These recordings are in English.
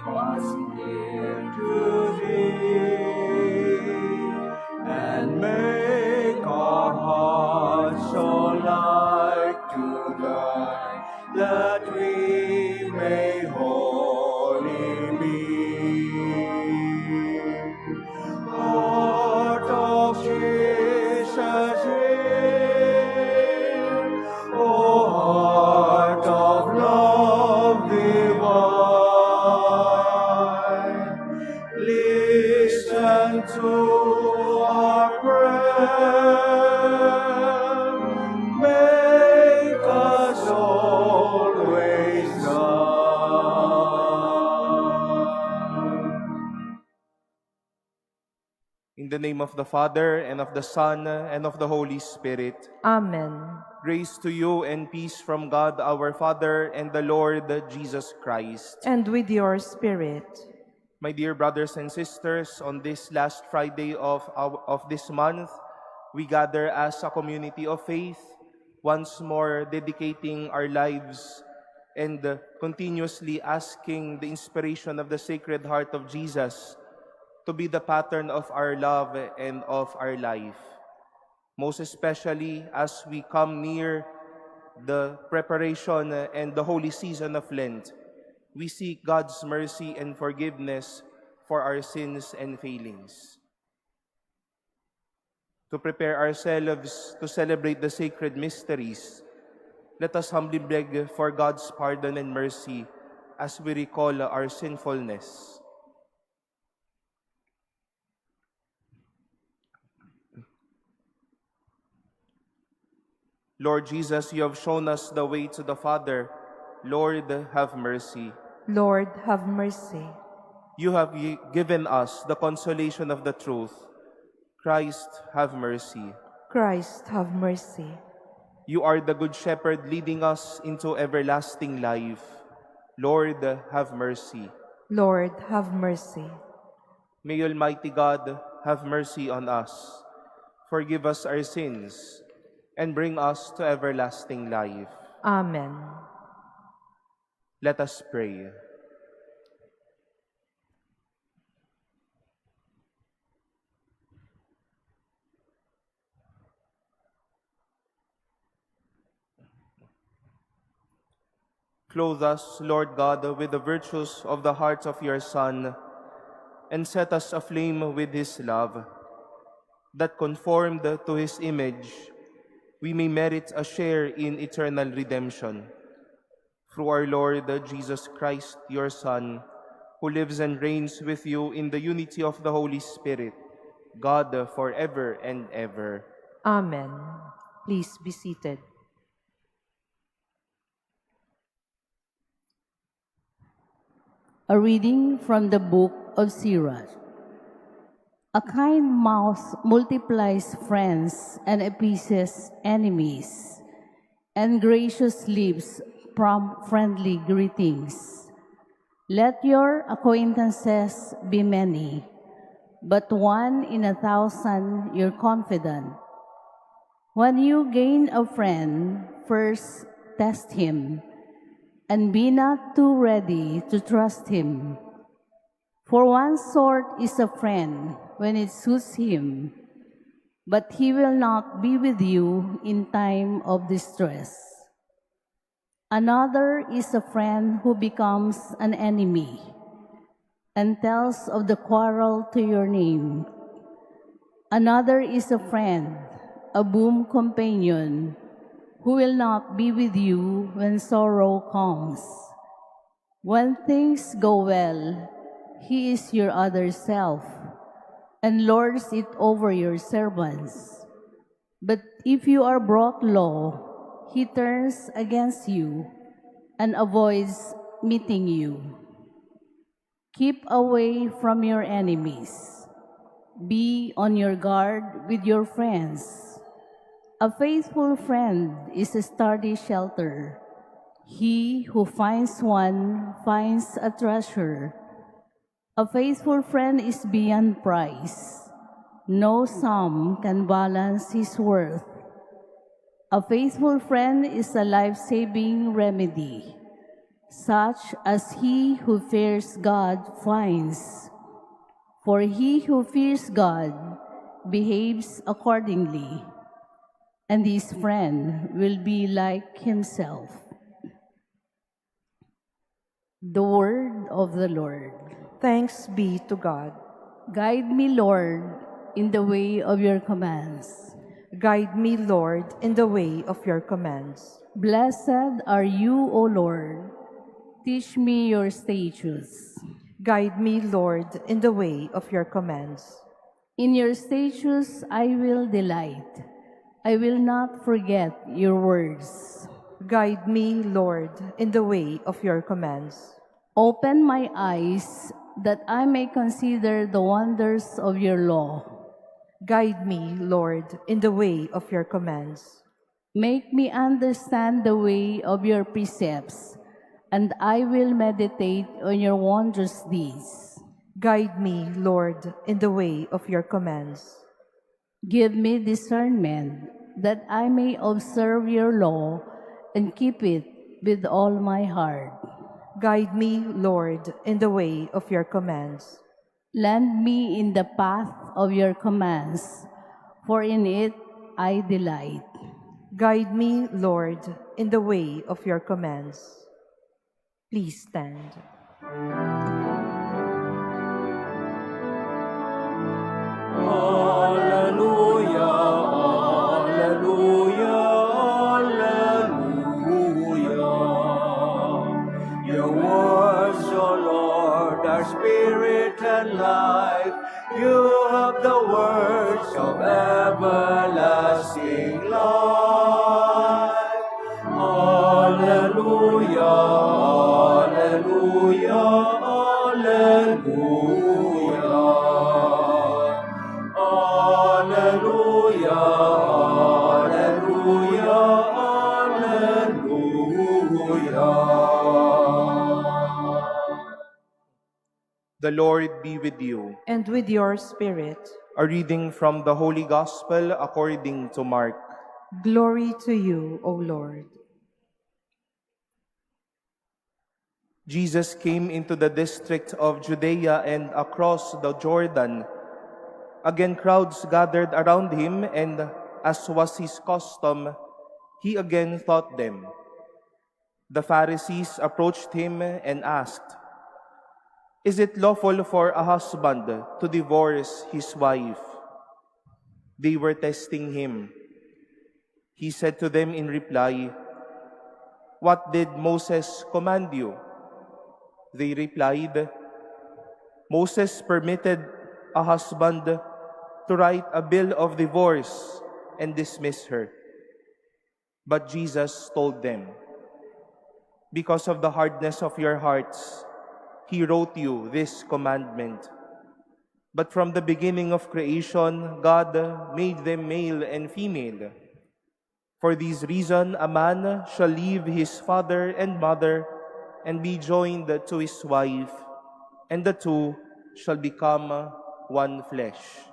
must give to thee, and make our hearts so like to thine, that we may wholly be. Heart of Jesus, hear, O heart of love divine, listen to our prayer, make us always thine. In the name of the Father, and of the Son, and of the Holy Spirit. Amen. Grace to you and peace from God our Father and the Lord Jesus Christ. And with your spirit. My dear brothers and sisters, on this last Friday of this month, we gather as a community of faith, once more dedicating our lives and continuously asking the inspiration of the Sacred Heart of Jesus to be the pattern of our love and of our life. Most especially as we come near the preparation and the holy season of Lent, we seek God's mercy and forgiveness for our sins and failings. To prepare ourselves to celebrate the sacred mysteries, let us humbly beg for God's pardon and mercy as we recall our sinfulness. Lord Jesus, you have shown us the way to the Father. Lord, have mercy. Lord, have mercy. You have given us the consolation of the truth. Christ, have mercy. Christ, have mercy. You are the Good Shepherd leading us into everlasting life. Lord, have mercy. Lord, have mercy. May Almighty God have mercy on us, forgive us our sins, and bring us to everlasting life. Amen. Let us pray. Clothe us, Lord God, with the virtues of the heart of your Son, and set us aflame with his love, that conformed to his image, we may merit a share in eternal redemption. Through our Lord Jesus Christ, your Son, who lives and reigns with you in the unity of the Holy Spirit, God forever and ever. Amen. Please be seated. A reading from the book of Sirach. A kind mouth multiplies friends and appeases enemies, and gracious lips prompt friendly greetings. Let your acquaintances be many, but one in 1,000 your confidant. When you gain a friend, first test him, and be not too ready to trust him. For one sort is a friend when it suits him, but he will not be with you in time of distress. Another is a friend who becomes an enemy and tells of the quarrel to your name. Another is a friend, a boon companion, who will not be with you when sorrow comes. When things go well, he is your other self, and lords it over your servants. But if you are brought low, he turns against you and avoids meeting you. Keep away from your enemies. Be on your guard with your friends. A faithful friend is a sturdy shelter. He who finds one finds a treasure. A faithful friend is beyond price. No sum can balance his worth. A faithful friend is a life-saving remedy. such as he who fears God finds. For he who fears God behaves accordingly, and his friend will be like himself. The word of the Lord. Thanks be to God. Guide me, Lord, in the way of your commands. Guide me, Lord, in the way of your commands. Blessed are you, O Lord. Teach me your statutes. Guide me, Lord, in the way of your commands. In your statutes I will delight. I will not forget your words. Guide me, Lord, in the way of your commands. Open my eyes that I may consider the wonders of your law. Guide me, Lord, in the way of your commands. Make me understand the way of your precepts, and I will meditate on your wondrous deeds. Guide me, Lord, in the way of your commands. Give me discernment, that I may observe your law and keep it with all my heart. Guide me, Lord, in the way of your commands. Land me in the path of your commands, for in it I delight. Guide me, Lord, in the way of your commands. Please stand. Hallelujah, hallelujah, hallelujah. Your words, O Lord, are spirit and life. You have the words of everlasting life. Hallelujah, hallelujah, hallelujah. Hallelujah, hallelujah, hallelujah. The Lord be with you. And with your spirit, A reading from the Holy Gospel according to Mark. glory to you, O Lord. Jesus came into the district of Judea and across the Jordan. Again, crowds gathered around him, and as was his custom, he again taught them. The Pharisees approached him and asked, "Is it lawful for a husband to divorce his wife?" They were testing him. He said to them in reply, "What did Moses command you?" They replied, "Moses permitted a husband to write a bill of divorce and dismiss her." But Jesus told them, "Because of the hardness of your hearts, he wrote you this commandment. But from the beginning of creation, God made them male and female. For this reason, a man shall leave his father and mother and be joined to his wife, and the two shall become one flesh.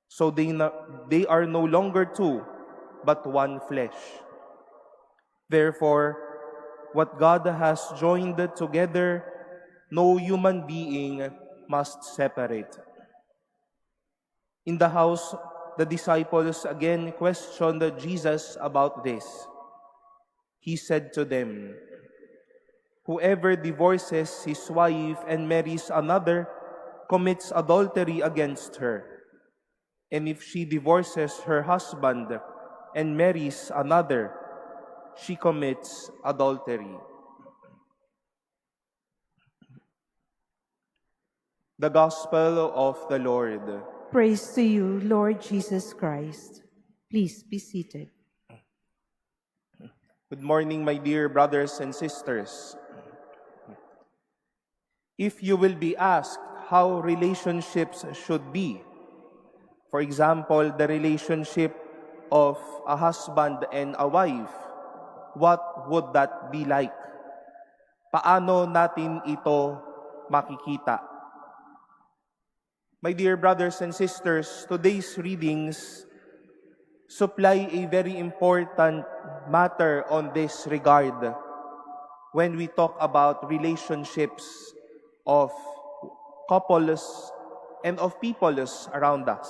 So they are no longer two, but one flesh. Therefore, what God has joined together, no human being must separate." In the house, the disciples again questioned Jesus about this. He said to them, "Whoever divorces his wife and marries another commits adultery against her. And if she divorces her husband and marries another, she commits adultery." The Gospel of the Lord. Praise to you, Lord Jesus Christ. Please be seated. Good morning, my dear brothers and sisters. If you will be asked how relationships should be, for example, the relationship of a husband and a wife, what would that be like? Paano natin ito makikita? My dear brothers and sisters, today's readings supply a very important matter on this regard. when we talk about relationships of couples and of peoples around us.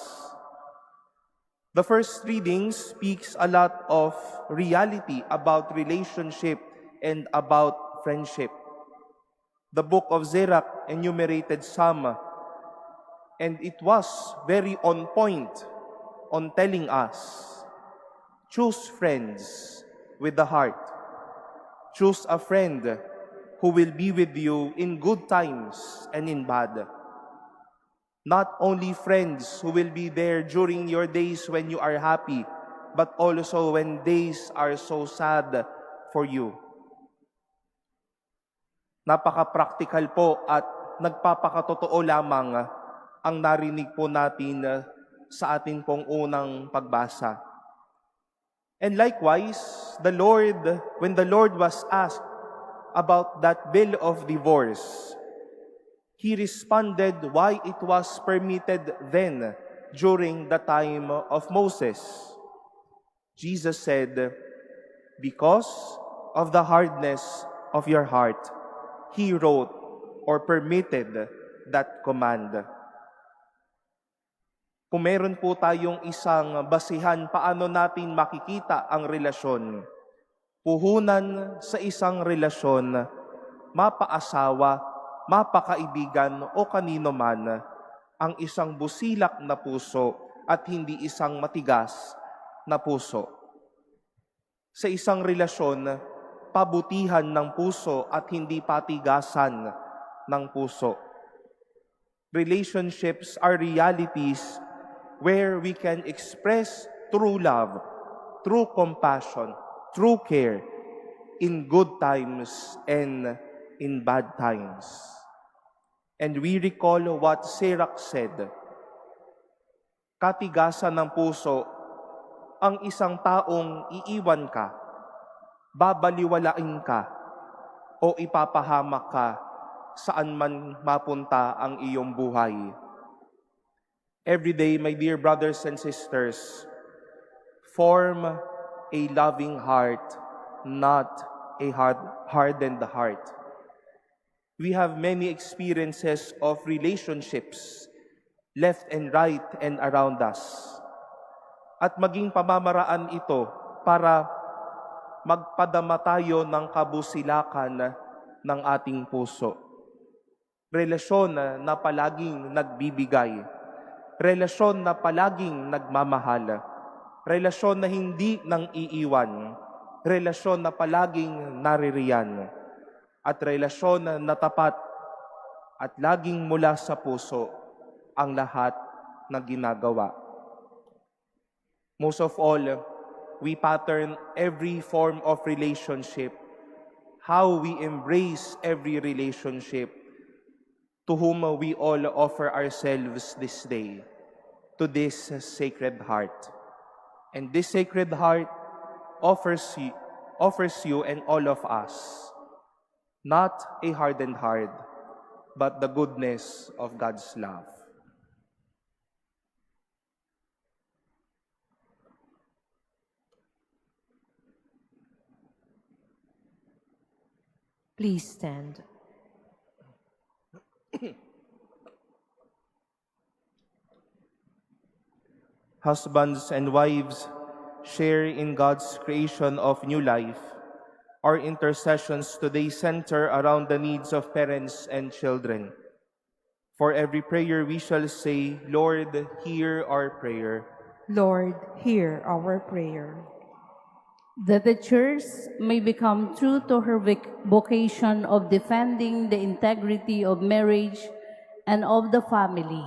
The first reading speaks a lot of reality about relationship and about friendship. The book of Sirach enumerated some, and it was very on point on telling us, choose friends with the heart. Choose a friend who will be with you in good times and in bad. Not only friends who will be there during your days when you are happy, but also when days are so sad for you. Napaka-practical po at nagpapakatotoo lamang ang narinig po natin sa atin pong unang pagbasa. And likewise, when the Lord was asked about that bill of divorce, He responded why it was permitted then during the time of Moses. Jesus said, because of the hardness of your heart, He wrote or permitted that command. Kung meron po tayong isang basihan paano natin makikita ang relasyon, puhunan sa isang relasyon, mapaasawa, mapakaibigan o kanino man, ang isang busilak na puso at hindi isang matigas na puso. Sa isang relasyon, pabutihan ng puso at hindi patigasan ng puso. Relationships are realities where we can express true love, true compassion, true care in good times and in bad times. And we recall what Sirach said, katigasan ng puso, ang isang taong iiwan ka, babaliwalain ka, o ipapahamak ka saan man mapunta ang iyong buhay. Every day, my dear brothers and sisters, form a loving heart, not a hardened heart. We have many experiences of relationships left and right and around us. At maging pamamaraan ito para magpadama tayo ng kabusilakan ng ating puso. Relasyon na palaging nagbibigay. Relasyon na palaging nagmamahal. Relasyon na hindi nang iiwan. Relasyon na palaging naririyan. At relasyon na tapat at laging mula sa puso ang lahat na ginagawa. Most of all, we pattern every form of relationship, how we embrace every relationship, to whom we all offer ourselves this day, to this Sacred Heart. And this Sacred Heart offers you and all of us, not a hardened heart, but the goodness of God's love. Please stand. Husbands and wives, share in God's creation of new life. Our intercessions today center around the needs of parents and children. For every prayer we shall say, Lord, hear our prayer. Lord, hear our prayer. That the Church may become true to her vocation of defending the integrity of marriage and of the family,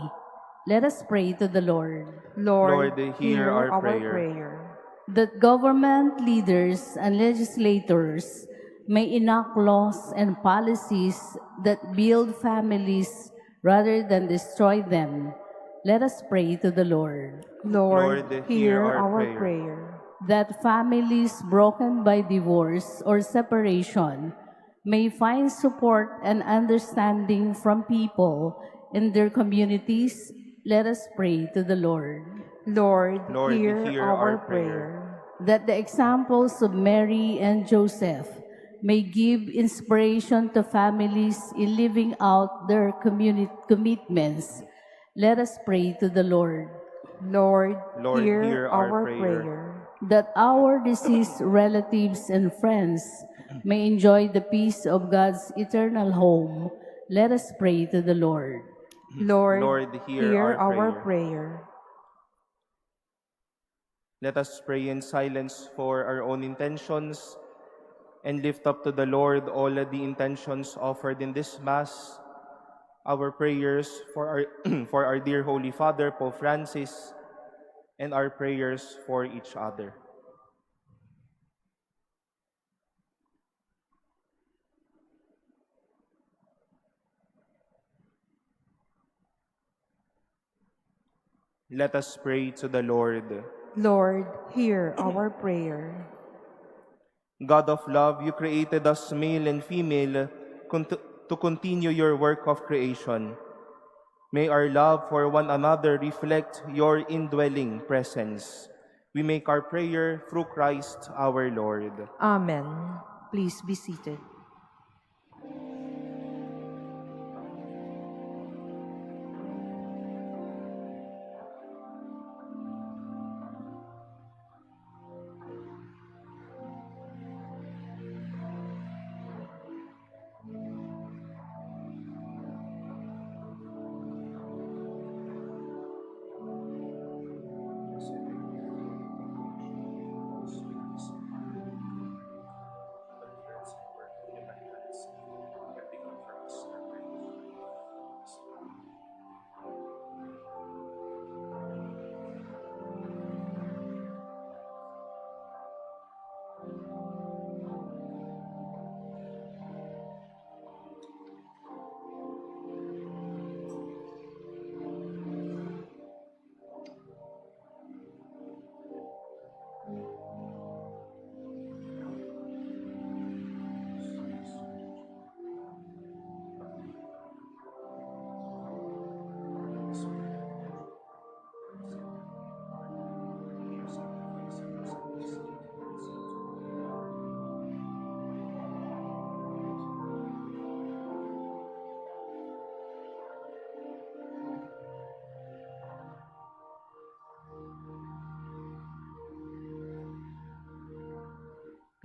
let us pray to the Lord. Lord, hear our prayer. That government leaders and legislators may enact laws and policies that build families rather than destroy them, let us pray to the Lord. Lord, hear our prayer. That families broken by divorce or separation may find support and understanding from people in their communities, let us pray to the Lord. Lord, hear our prayer. That the examples of Mary and Joseph may give inspiration to families in living out their commitments. Let us pray to the Lord. Lord, Lord, hear hear our our prayer. prayer. That our deceased relatives and friends may enjoy the peace of God's eternal home. Let us pray to the Lord. Lord, Lord, hear our our prayer. prayer. Let us pray in silence for our own intentions and lift up to the Lord all the intentions offered in this Mass. Our prayers for our, for our dear Holy Father, Pope Francis, and our prayers for each other. Let us pray to the Lord. Lord, hear our prayer. God of love, you created us male and female to continue your work of creation. May our love for one another reflect your indwelling presence. We make our prayer through Christ our Lord. Amen. Please be seated.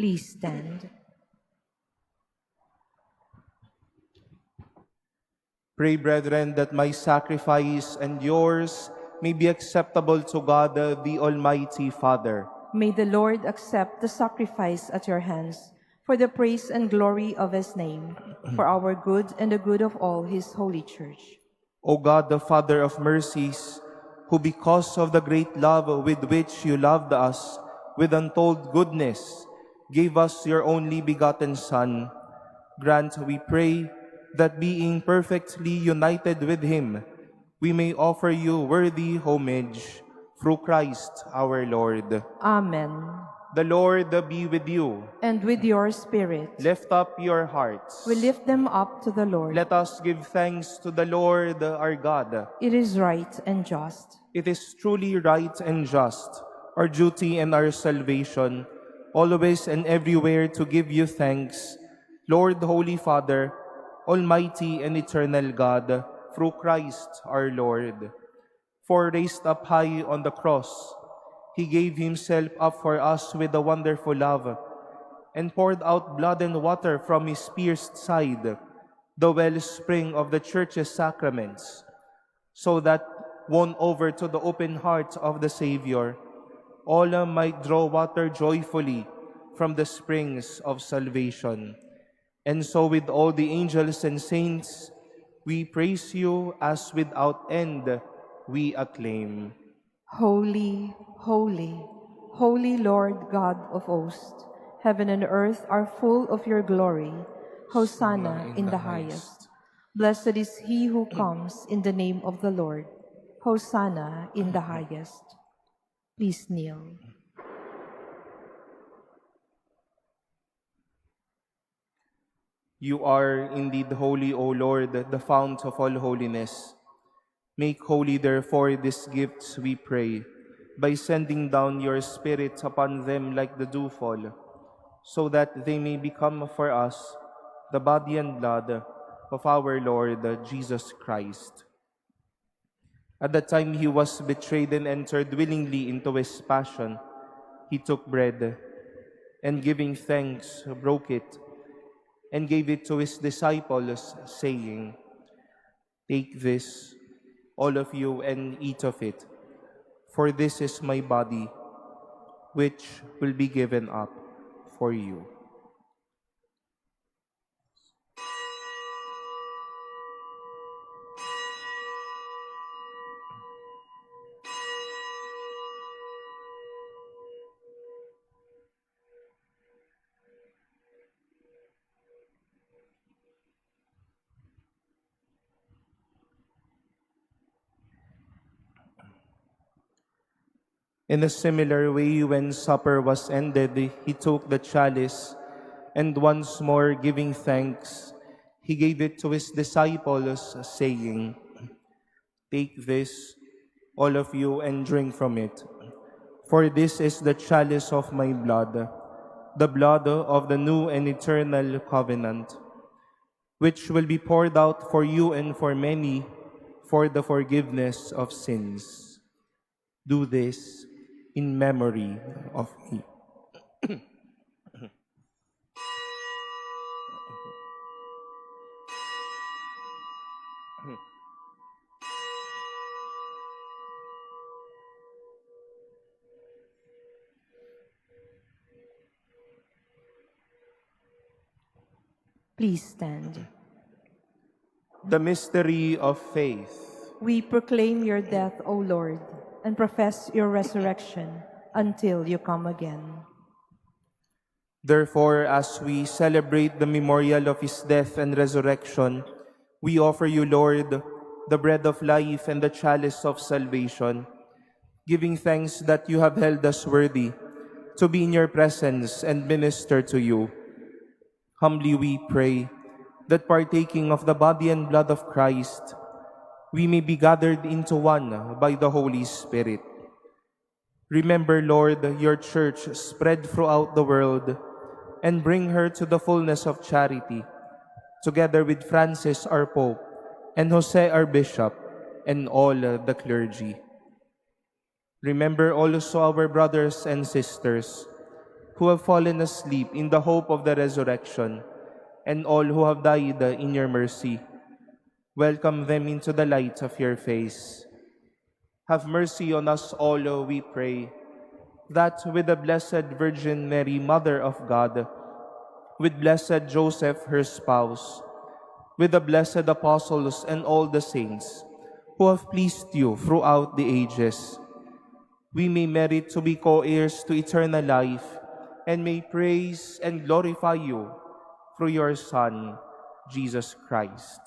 Please stand. Pray, brethren, that my sacrifice and yours may be acceptable to God, the Almighty Father. May the Lord accept the sacrifice at your hands for the praise and glory of his name, for our good and the good of all his holy church. O God, the Father of mercies, who because of the great love with which you loved us with untold goodness, gave us your only begotten Son, grant, we pray, that being perfectly united with him, we may offer you worthy homage through Christ our Lord. Amen. The Lord be with you. And with your spirit, Lift up your hearts. we lift them up to the Lord. Let us give thanks to the Lord our God. It is right and just. It is truly right and just, our duty and our salvation, always and everywhere to give you thanks, Lord, Holy Father, Almighty and eternal God, through Christ our Lord. For raised up high on the cross, he gave himself up for us with a wonderful love, and poured out blood and water from his pierced side, the wellspring of the Church's sacraments, so that, won over to the open heart of the Savior, all might draw water joyfully from the springs of salvation. And so with all the angels and saints, we praise you as without end we acclaim. Holy, holy, holy Lord God of hosts, heaven and earth are full of your glory. Hosanna in the highest. Blessed is he who comes in the name of the Lord. Hosanna in the highest. Please kneel. You are indeed holy, O Lord, the fount of all holiness. Make holy, therefore, these gifts, we pray, by sending down your Spirit upon them like the dewfall, so that they may become for us the body and blood of our Lord Jesus Christ. At the time he was betrayed and entered willingly into his passion, he took bread, and giving thanks, broke it, and gave it to his disciples, saying, "Take this, all of you, and eat of it, for this is my body, which will be given up for you." In a similar way, when supper was ended, he took the chalice, and once more giving thanks, he gave it to his disciples, saying, "Take this, all of you, and drink from it. For this is the chalice of my blood, the blood of the new and eternal covenant, which will be poured out for you and for many for the forgiveness of sins. Do this in memory of me." Please stand. The mystery of faith. We proclaim your death, O Lord, and profess your resurrection until you come again. Therefore, as we celebrate the memorial of his death and resurrection, we offer you, Lord, the bread of life and the chalice of salvation, giving thanks that you have held us worthy to be in your presence and minister to you. Humbly we pray that partaking of the body and blood of Christ, we may be gathered into one by the Holy Spirit. Remember, Lord, your church spread throughout the world, and bring her to the fullness of charity, together with Francis our Pope, and Jose our Bishop, and all the clergy. Remember also our brothers and sisters who have fallen asleep in the hope of the resurrection, and all who have died in your mercy. Welcome them into the light of your face. Have mercy on us all, we pray, that with the Blessed Virgin Mary, Mother of God, with Blessed Joseph, her spouse, with the blessed apostles and all the saints who have pleased you throughout the ages, we may merit to be co-heirs to eternal life, and may praise and glorify you through your Son, Jesus Christ.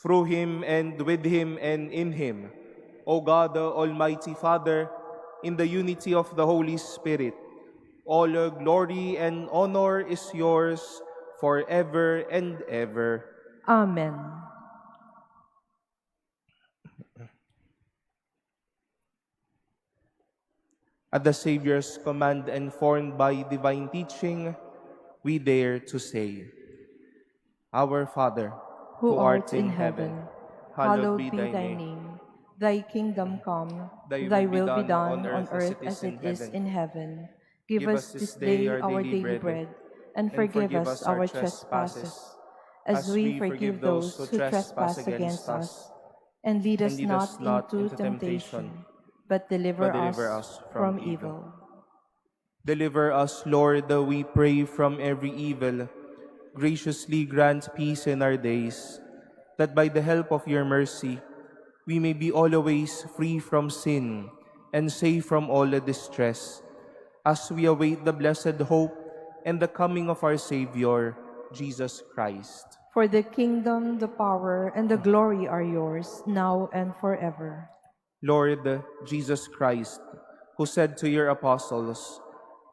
Through him, and with him, and in him, O God, the Almighty Father, in the unity of the Holy Spirit, all glory and honor is yours forever and ever. Amen. At the Savior's command and formed by divine teaching, we dare to say, Our Father, who art in heaven, hallowed be thy name. Thy kingdom come, thy will be done on earth as it is in heaven. Give us this day our daily bread, and forgive us our trespasses, as we forgive those who trespass against us. And lead us not into temptation, but deliver us from evil. Deliver us, Lord, we pray, from every evil. Graciously grant peace in our days, that by the help of your mercy, we may be always free from sin and safe from all distress, as we await the blessed hope and the coming of our Savior, Jesus Christ. For the kingdom, the power, and the glory are yours, now and forever. Lord Jesus Christ, who said to your apostles,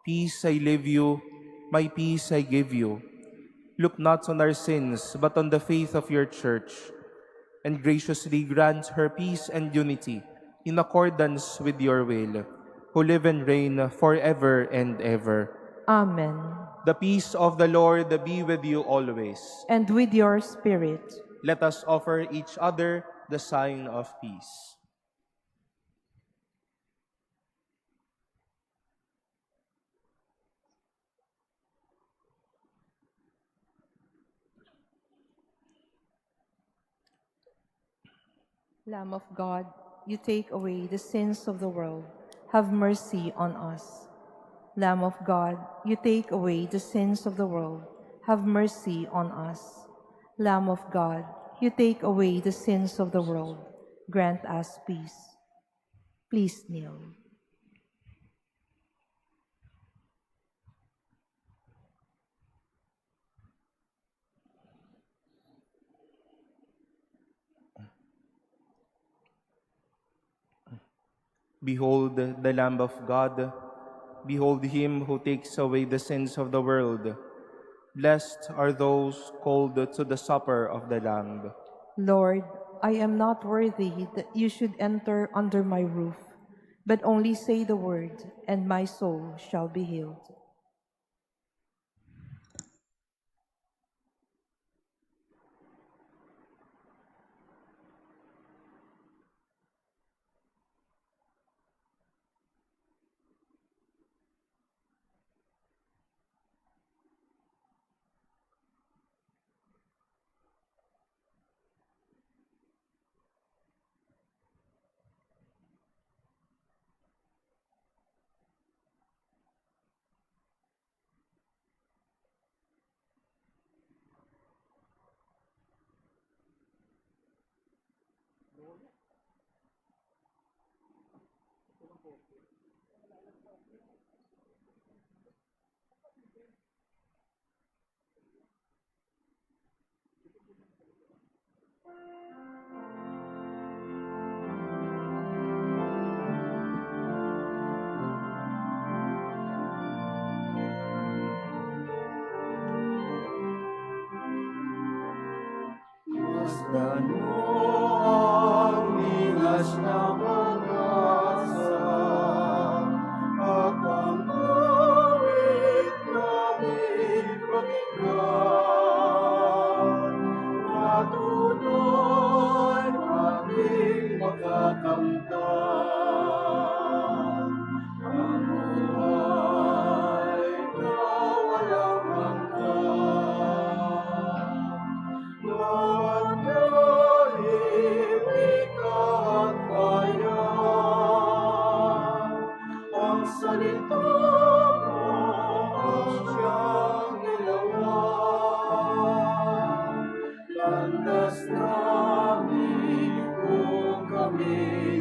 Peace I leave you, my peace I give you. Look not on our sins, but on the faith of your church, and graciously grant her peace and unity in accordance with your will, who live and reign forever and ever. Amen. The peace of the Lord be with you always. And with your spirit. Let us offer each other the sign of peace. Lamb of God, you take away the sins of the world. Have mercy on us. Lamb of God, you take away the sins of the world. Have mercy on us. Lamb of God, you take away the sins of the world. Grant us peace. Please kneel. Behold the Lamb of God. Behold him who takes away the sins of the world. Blessed are those called to the supper of the Lamb. Lord, I am not worthy that you should enter under my roof, but only say the word, and my soul shall be healed. Masdan mo ang ningas na pag-asa at ang awit namin pakinggan. Patunay ating makakamtan ang buhay na walang hanggan. Bawat kahimik at bayan, ang salita mo ang siyang ilawan. Landas namin kung kami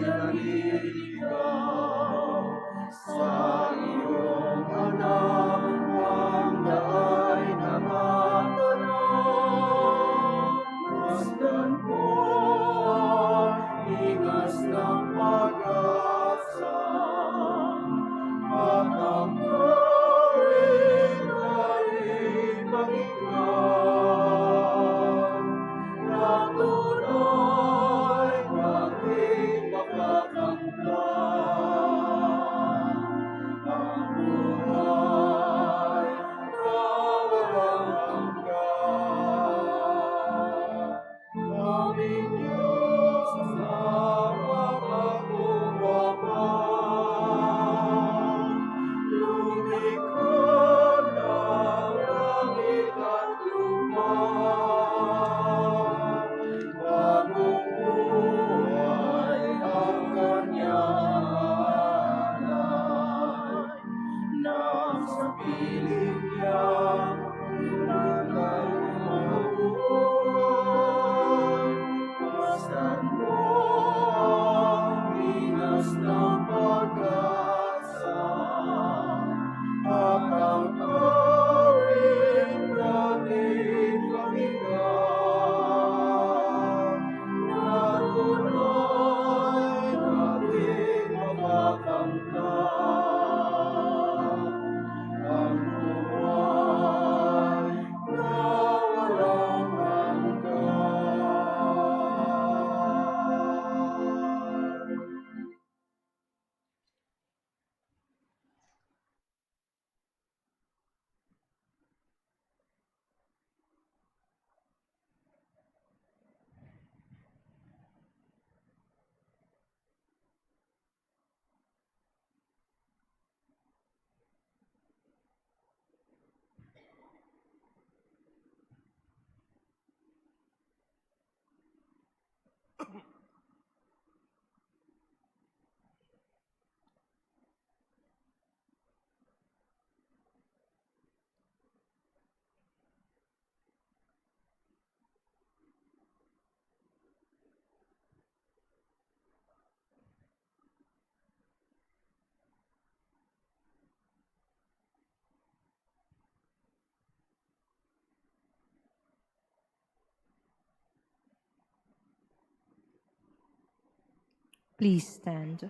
Please stand.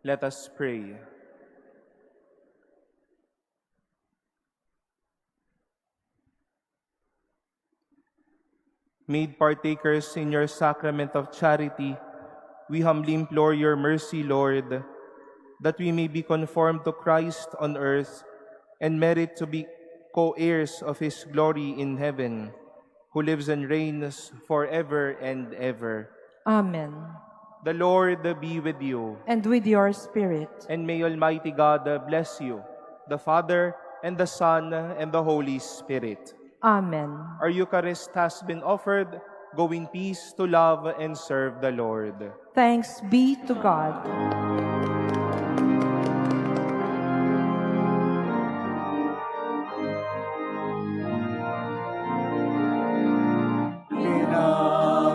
Let us pray. Made partakers in your sacrament of charity, we humbly implore your mercy, Lord, that we may be conformed to Christ on earth and merit to be co-heirs of his glory in heaven, who lives and reigns forever and ever. Amen. The Lord be with you, And with your spirit. and may Almighty God bless you, the Father, and the Son, and the Holy Spirit. Amen. Our Eucharist has been offered. Go in peace to love and serve the Lord. Thanks be to God.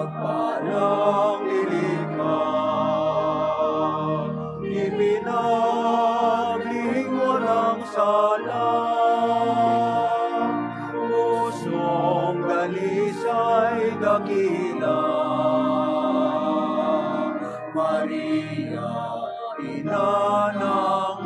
Pinagpalang nilikha, ipinaglinging walang sala, pusong dalisay dakila, Maria, ina ng